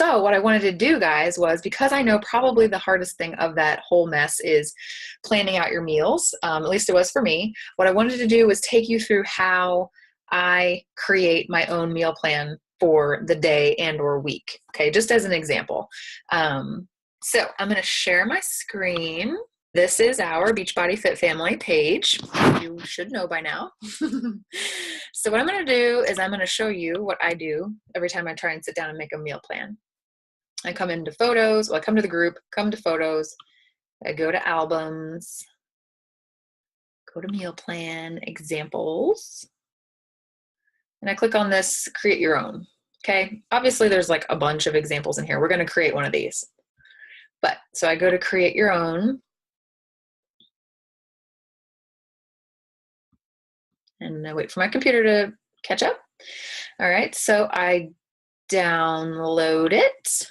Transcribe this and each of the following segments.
So what I wanted to do, guys, was because I know probably the hardest thing of that whole mess is planning out your meals. At least it was for me. What I wanted to do was take you through how I create my own meal plan for the day and or week. Okay, just as an example. So I'm going to share my screen. This is our Beachbody Fit Family page. You should know by now. So what I'm going to do is I'm going to show you what I do every time I try and sit down and make a meal plan. I come into photos. Well, I come to the group, come to photos. I go to albums, go to meal plan, examples, and I click on this, create your own. Okay. Obviously there's like a bunch of examples in here. We're going to create one of these. But so I go to create your own. And I wait for my computer to catch up. All right, so I download it.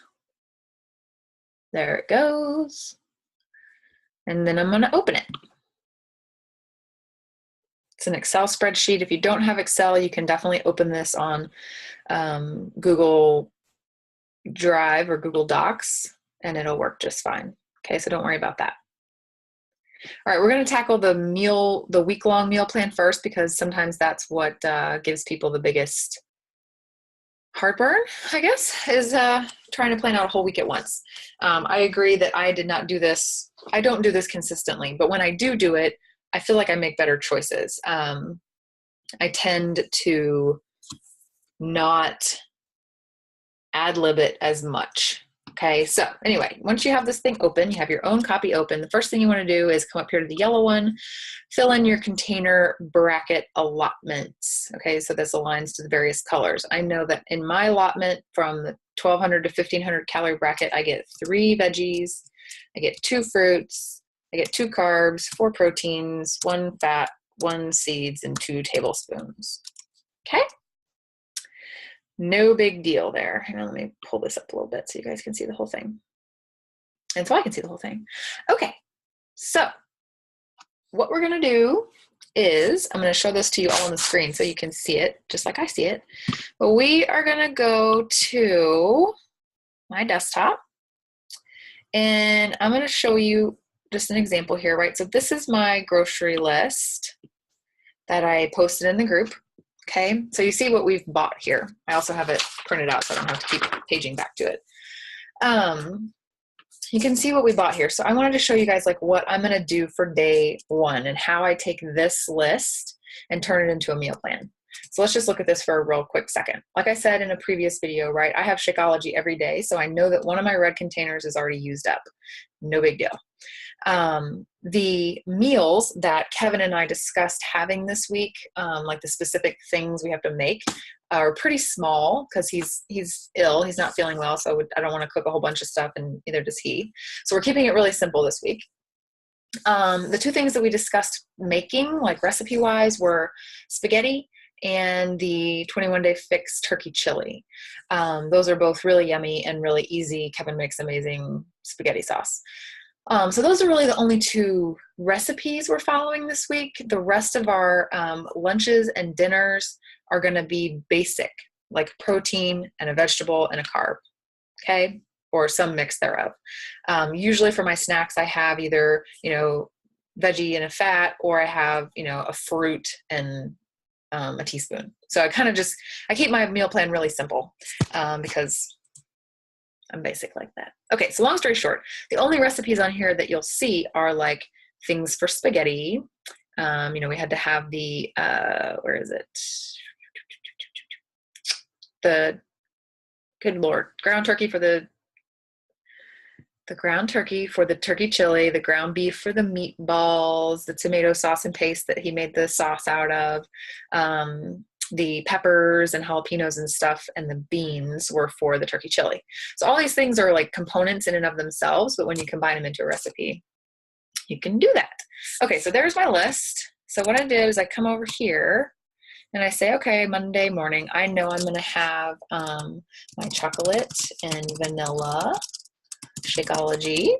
There it goes. And then I'm going to open it. It's an Excel spreadsheet. If you don't have Excel, you can definitely open this on Google Drive or Google Docs, and it'll work just fine. Okay, so don't worry about that. All right, we're going to tackle the week-long meal plan first, because sometimes that's what gives people the biggest heartburn, I guess, is trying to plan out a whole week at once. I agree that I did not do this. I don't do this consistently, but when I do it, I feel like I make better choices. I tend to not ad-lib it as much. Okay, so anyway, once you have this thing open, you have your own copy open, the first thing you want to do is come up here to the yellow one, fill in your container bracket allotments. Okay, so this aligns to the various colors. I know that in my allotment from the 1200 to 1500 calorie bracket, I get 3 veggies, I get 2 fruits, I get 2 carbs, 4 proteins, 1 fat, 1 seeds, and 2 tablespoons. Okay. No big deal there. Hang on, let me pull this up a little bit so you guys can see the whole thing. And so I can see the whole thing. Okay, so what we're going to do is, I'm going to show this to you all on the screen so you can see it just like I see it. But we are going to go to my desktop, and I'm going to show you just an example here, right? So this is my grocery list that I posted in the group. Okay, so you see what we've bought here. I also have it printed out so I don't have to keep paging back to it. You can see what we bought here. So I wanted to show you guys like what I'm going to do for day 1 and how I take this list and turn it into a meal plan. So let's just look at this for a real quick second. Like I said in a previous video, right, I have Shakeology every day, so I know that one of my red containers is already used up. No big deal. The meals that Kevin and I discussed having this week, like the specific things we have to make, are pretty small because he's ill. He's not feeling well, so I don't want to cook a whole bunch of stuff, and neither does he. So we're keeping it really simple this week. The 2 things that we discussed making, like recipe-wise, were spaghetti and the 21-day fix turkey chili. Those are both really yummy and really easy. Kevin makes amazing spaghetti sauce. So those are really the only 2 recipes we're following this week. The rest of our lunches and dinners are going to be basic, like protein and a vegetable and a carb, okay, or some mix thereof. Usually for my snacks, I have either, veggie and a fat, or I have, a fruit and a teaspoon. So I keep my meal plan really simple because I'm basic like that. Okay, so long story short, the only recipes on here that you'll see are like things for spaghetti. We had to have the, where is it? The, good Lord, ground turkey for the ground turkey for the turkey chili, the ground beef for the meatballs, the tomato sauce and paste that he made the sauce out of, the peppers and jalapenos and stuff, and the beans were for the turkey chili. So all these things are like components in and of themselves, but when you combine them into a recipe, you can do that. Okay, so there's my list. So what I did is I come over here and I say, okay, Monday morning, I know I'm going to have my chocolate and vanilla Shakeology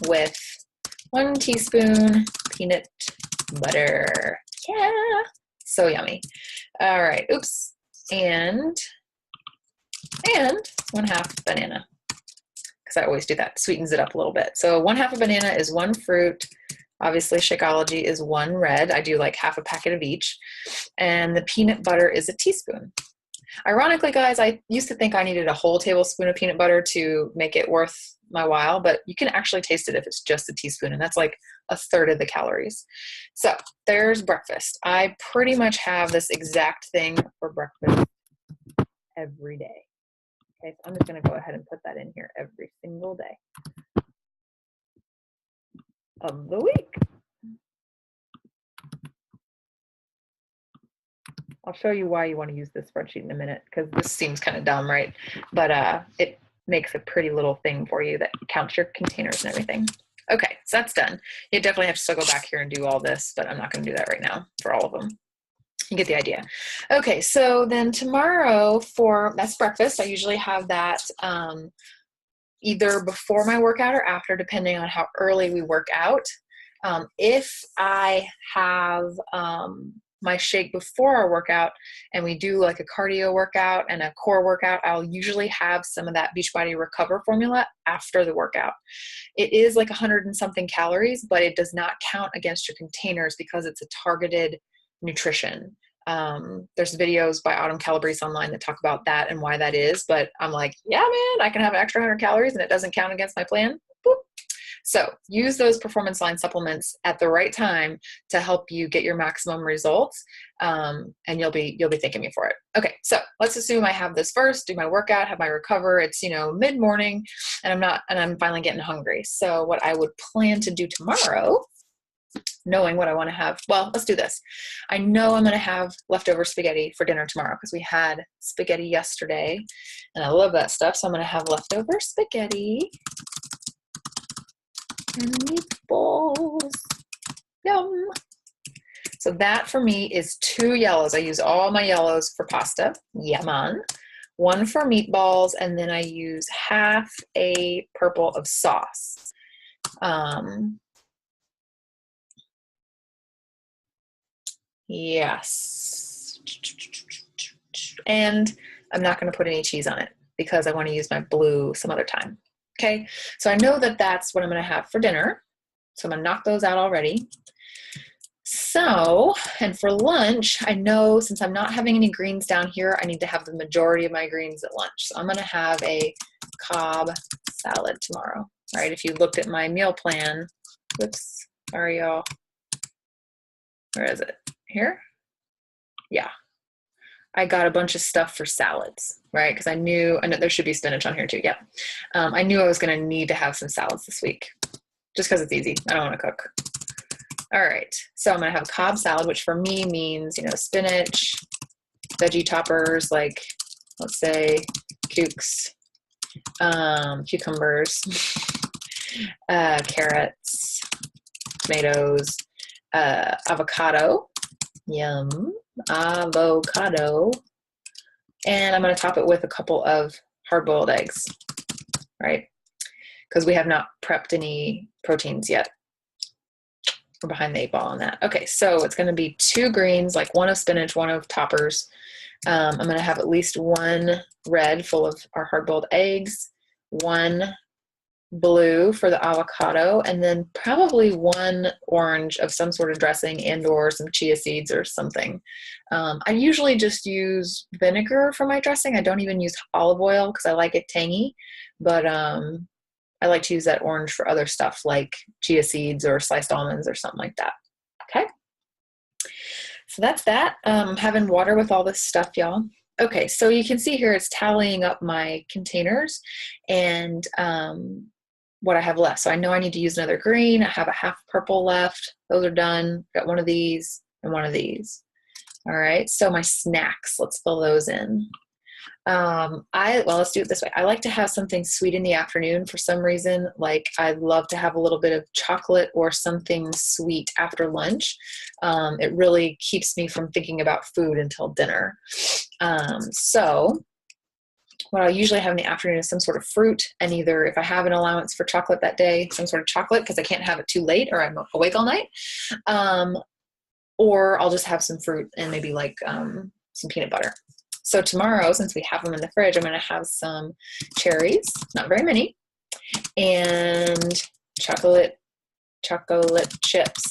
with 1 teaspoon peanut butter. Yeah, so yummy. All right, oops. And and 1/2 banana, because I always do that, sweetens it up a little bit. So 1/2 a banana is 1 fruit. Obviously Shakeology is 1 red. I do like 1/2 packet of each. And the peanut butter is a teaspoon. Ironically, guys, I used to think I needed a whole tablespoon of peanut butter to make it worth my while, but you can actually taste it if it's just a teaspoon, and that's like 1/3 of the calories. So there's breakfast. I pretty much have this exact thing for breakfast every day. Okay, so I'm just going to go ahead and put that in here every single day of the week. I'll show you why you want to use this spreadsheet in a minute, because this seems kind of dumb, right? But it makes a pretty little thing for you that counts your containers and everything. Okay, so that's done. You definitely have to still go back here and do all this, but I'm not going to do that right now for all of them. You get the idea. Okay, so then tomorrow that's breakfast. I usually have that either before my workout or after, depending on how early we work out. If I have my shake before our workout and we do like a cardio workout and a core workout, I'll usually have some of that Beachbody Recover formula after the workout. It is like 100 and something calories, but it does not count against your containers because it's a targeted nutrition. There's videos by Autumn Calabrese online that talk about that and why that is, but I'm like, yeah, man, I can have an extra 100 calories and it doesn't count against my plan. Boop. So use those performance line supplements at the right time to help you get your maximum results. And you'll be thanking me for it. Okay. So let's assume I have this first, do my workout, have my recover. It's, mid-morning and I'm finally getting hungry. So what I would plan to do tomorrow, knowing what I want to have. Well, let's do this. I know I'm going to have leftover spaghetti for dinner tomorrow because we had spaghetti yesterday and I love that stuff. So I'm going to have leftover spaghetti and meatballs. Yum. So that for me is 2 yellows. I use all my yellows for pasta. Yaman. 1 for meatballs, and then I use 1/2 a purple of sauce. Yes. And I'm not going to put any cheese on it because I want to use my blue some other time. Okay. So I know that that's what I'm going to have for dinner. So I'm going to knock those out already. So, and for lunch, I know since I'm not having any greens down here, I need to have the majority of my greens at lunch. So I'm going to have a Cobb salad tomorrow. All right. If you looked at my meal plan, whoops, sorry, y'all. Where is it? Here? Yeah. I got a bunch of stuff for salads, right? Because I know there should be spinach on here too. Yeah. I knew I was going to need to have some salads this week just because it's easy. I don't want to cook. All right. So I'm going to have a Cobb salad, which for me means, spinach, veggie toppers, like let's say cucumbers, carrots, tomatoes, avocado. Yum. Avocado. And I'm going to top it with a couple of hard-boiled eggs, right? Because we have not prepped any proteins yet. We're behind the 8 ball on that. Okay, so it's going to be 2 greens, like 1 of spinach, 1 of toppers. I'm going to have at least 1 red full of our hard-boiled eggs, 1 blue for the avocado, and then probably 1 orange of some sort of dressing and or some chia seeds or something. I usually just use vinegar for my dressing. I don't even use olive oil because I like it tangy, but I like to use that orange for other stuff like chia seeds or sliced almonds or something like that. Okay. So that's that. Having water with all this stuff, y'all. Okay. So you can see here, it's tallying up my containers and, what I have left. So I know I need to use another green. I have a 1/2 purple left. Those are done. Got 1 of these and 1 of these. All right. So my snacks, let's fill those in. Let's do it this way. I like to have something sweet in the afternoon for some reason. Like I love to have a little bit of chocolate or something sweet after lunch. It really keeps me from thinking about food until dinner. So what I'll usually have in the afternoon is some sort of fruit, and either if I have an allowance for chocolate that day, some sort of chocolate because I can't have it too late or I'm awake all night. Or I'll just have some fruit and maybe like some peanut butter. So tomorrow, since we have them in the fridge, I'm going to have some cherries, not very many, and chocolate chips.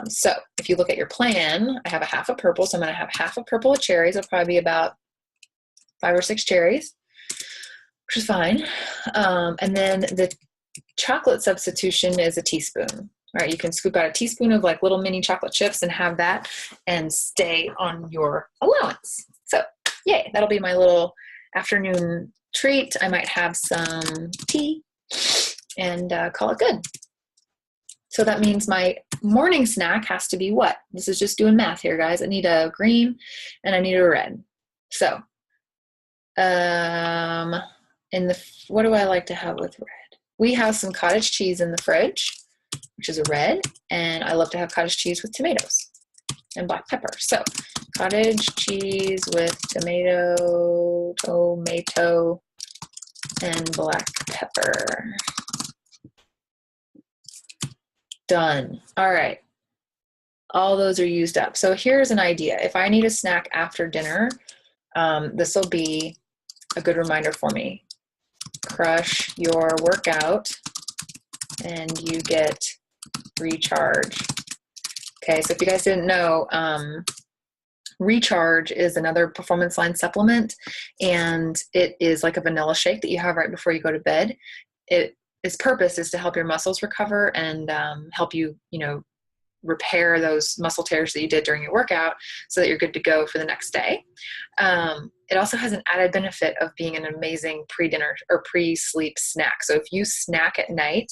So if you look at your plan, I have a half of purple. So I'm going to have half of purple with cherries. It'll probably be about 5 or 6 cherries, which is fine. And then the chocolate substitution is a teaspoon. All right, you can scoop out a teaspoon of like little mini chocolate chips and have that and stay on your allowance. So yay, that'll be my little afternoon treat. I might have some tea and call it good. So that means my morning snack has to be what? This is just doing math here, guys. I need a green and I need a red. So what do I like to have with red? We have some cottage cheese in the fridge, which is a red, and I love to have cottage cheese with tomatoes and black pepper. So cottage cheese with tomato, and black pepper. Done. All right. All those are used up. So here's an idea. If I need a snack after dinner, this will be a good reminder for me. Crush your workout and you get recharge. Okay, so if you guys didn't know, Recharge is another performance line supplement, and it is like a vanilla shake that you have right before you go to bed. Its purpose is to help your muscles recover and help you, repair those muscle tears that you did during your workout so that you're good to go for the next day. It also has an added benefit of being an amazing pre-dinner or pre-sleep snack. So if you snack at night,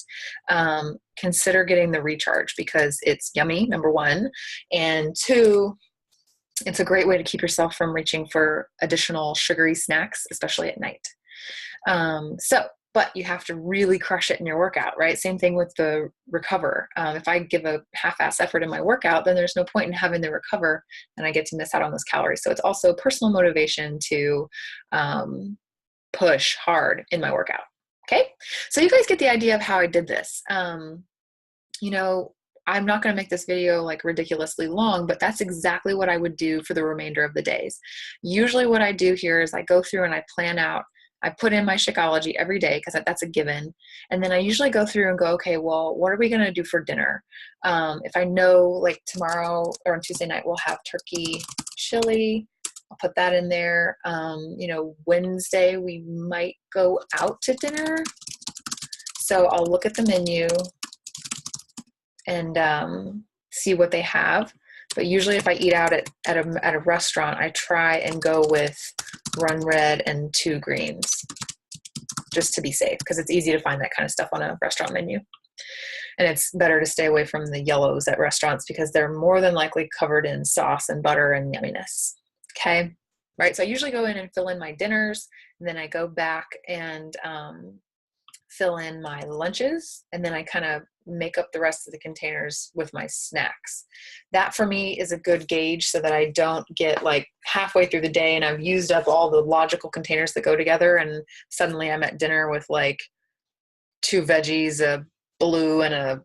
consider getting the Recharge because it's yummy, number one, and two, it's a great way to keep yourself from reaching for additional sugary snacks, especially at night. But you have to really crush it in your workout, right? Same thing with the Recover. If I give a half-ass effort in my workout, then there's no point in having the Recover and I get to miss out on those calories. So it's also personal motivation to push hard in my workout. Okay. So you guys get the idea of how I did this. I'm not going to make this video like ridiculously long, but that's exactly what I would do for the remainder of the days. Usually what I do here is I go through and I plan out. I put in my Shakeology every day because that's a given. And then I usually go through and go, okay, well, what are we going to do for dinner? If I know like tomorrow or on Tuesday night, we'll have turkey chili. I'll put that in there. Wednesday, we might go out to dinner. So I'll look at the menu and see what they have. But usually if I eat out at a restaurant, I try and go with 1 red and 2 greens just to be safe because it's easy to find that kind of stuff on a restaurant menu. And it's better to stay away from the yellows at restaurants because they're more than likely covered in sauce and butter and yumminess. Okay. Right. So I usually go in and fill in my dinners, and then I go back and fill in my lunches, and then I kind of make up the rest of the containers with my snacks. That for me is a good gauge so that I don't get like halfway through the day and I've used up all the logical containers that go together and suddenly I'm at dinner with like 2 veggies, a blue, and a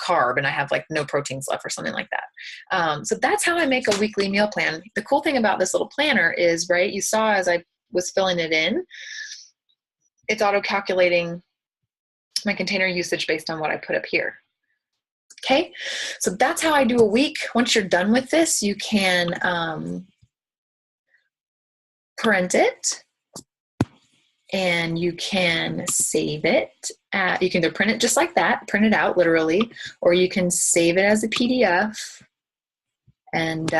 carb, and I have like no proteins left or something like that. So that's how I make a weekly meal plan. The cool thing about this little planner is, right, you saw as I was filling it in, it's auto-calculating my container usage based on what I put up here. Okay, so that's how I do a week. Once you're done with this, you can print it and you can save it. You can either print it just like that, print it out literally, or you can save it as a PDF and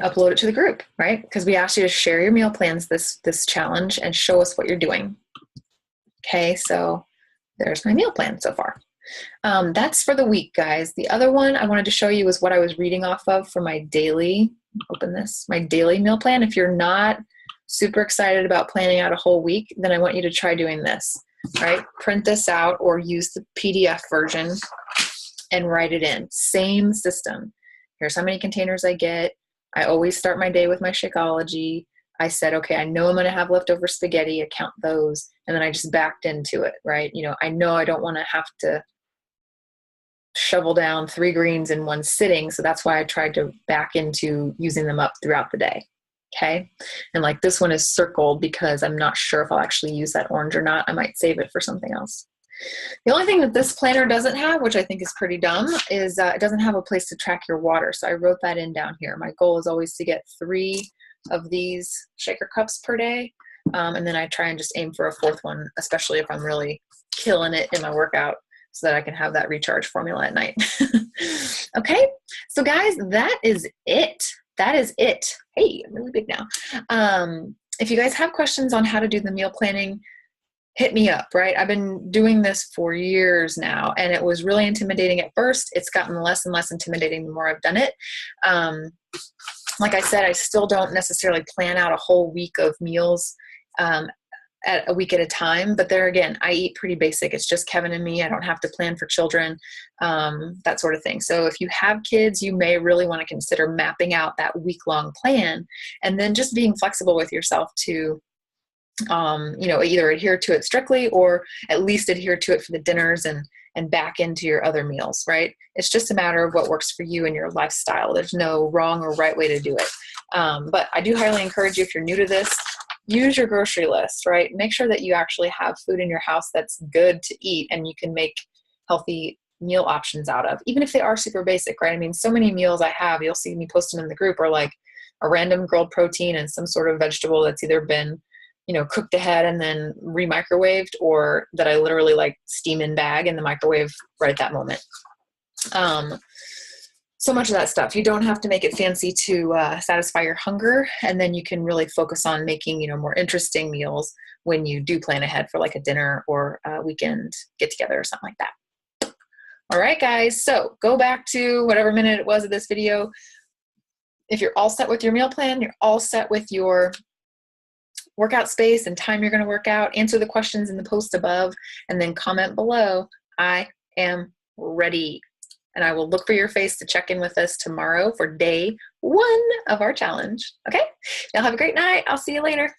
upload it to the group, right? Because we asked you to share your meal plans this challenge and show us what you're doing. Okay, so there's my meal plan so far. That's for the week, guys. The other one I wanted to show you was what I was reading off of for my daily, my daily meal plan. If you're not super excited about planning out a whole week, then I want you to try doing this, right? Print this out or use the PDF version and write it in. Same system. Here's how many containers I get. I always start my day with my Shakeology. I said, okay, I know I'm going to have leftover spaghetti. I count those. And then I just backed into it, right? I know I don't want to have to shovel down 3 greens in one sitting. So that's why I tried to back into using them up throughout the day. Okay. And like this one is circled because I'm not sure if I'll actually use that orange or not. I might save it for something else. The only thing that this planner doesn't have, which I think is pretty dumb, is it doesn't have a place to track your water. So I wrote that in down here. My goal is always to get 3 of these shaker cups per day. And then I try and just aim for a 4th one, especially if I'm really killing it in my workout, so that I can have that recharge formula at night. Okay, so guys, that is it. That is it. Hey, I'm really big now. If you guys have questions on how to do the meal planning, hit me up, right? I've been doing this for years now, and it was really intimidating at first. It's gotten less and less intimidating the more I've done it. Like I said, I still don't necessarily plan out a whole week of meals at a week at a time. But there again, I eat pretty basic. It's just Kevin and me. I don't have to plan for children, that sort of thing. So if you have kids, you may really want to consider mapping out that week-long plan and then just being flexible with yourself to, either adhere to it strictly or at least adhere to it for the dinners and back into your other meals, right? It's just a matter of what works for you and your lifestyle. There's no wrong or right way to do it. But I do highly encourage you, if you're new to this, use your grocery list, right? Make sure that you actually have food in your house that's good to eat and you can make healthy meal options out of, even if they are super basic, right? I mean, so many meals I have, you'll see me post them in the group, are like a random grilled protein and some sort of vegetable that's either been, cooked ahead and then re-microwaved, or that I literally like steam in bag in the microwave right at that moment. So much of that stuff. You don't have to make it fancy to satisfy your hunger. And then you can really focus on making, more interesting meals when you do plan ahead for like a dinner or a weekend get together or something like that. All right, guys. So go back to whatever minute it was of this video. If you're all set with your meal plan, you're all set with your workout space and time you're going to work out, answer the questions in the post above, and then comment below, I am ready. And I will look for your face to check in with us tomorrow for day 1 of our challenge. Okay? Y'all have a great night. I'll see you later.